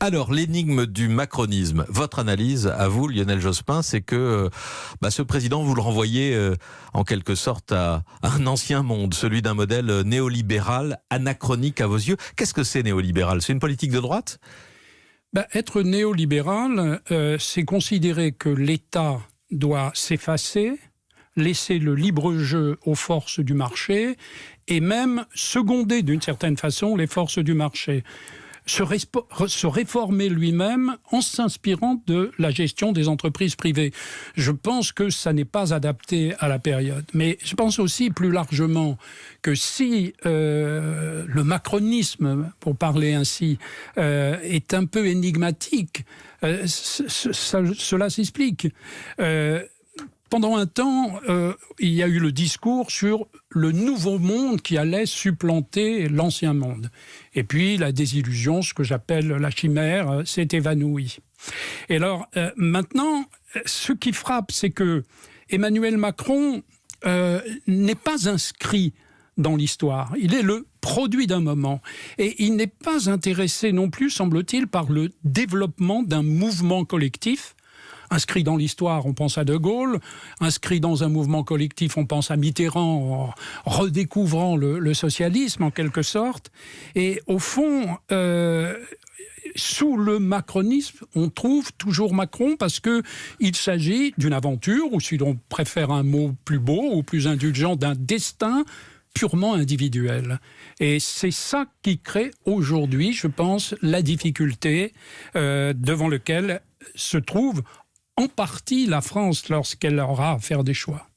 Alors, l'énigme du macronisme, votre analyse à vous, Lionel Jospin, c'est que ce président, vous le renvoyez en quelque sorte à un ancien monde, celui d'un modèle néolibéral, anachronique à vos yeux. Qu'est-ce que c'est néolibéral? C'est une politique de droite? Être néolibéral, c'est considérer que l'État doit s'effacer, laisser le libre jeu aux forces du marché et même seconder d'une certaine façon les forces du marché. Se réformer lui-même en s'inspirant de la gestion des entreprises privées. Je pense que ça n'est pas adapté à la période. Mais je pense aussi plus largement que si le macronisme, pour parler ainsi, est un peu énigmatique, cela s'explique. Pendant un temps, il y a eu le discours sur le nouveau monde qui allait supplanter l'ancien monde. Et puis la désillusion, ce que j'appelle la chimère, s'est évanouie. Et alors maintenant, ce qui frappe, c'est que Emmanuel Macron n'est pas inscrit dans l'histoire. Il est le produit d'un moment. Et il n'est pas intéressé non plus, semble-t-il, par le développement d'un mouvement collectif. Inscrit dans l'histoire, on pense à De Gaulle. Inscrit dans un mouvement collectif, on pense à Mitterrand, en redécouvrant le socialisme, en quelque sorte. Et au fond, sous le macronisme, on trouve toujours Macron parce qu'il s'agit d'une aventure, ou si l'on préfère un mot plus beau ou plus indulgent, d'un destin purement individuel. Et c'est ça qui crée aujourd'hui, je pense, la difficulté devant laquelle se trouve en partie la France lorsqu'elle aura à faire des choix.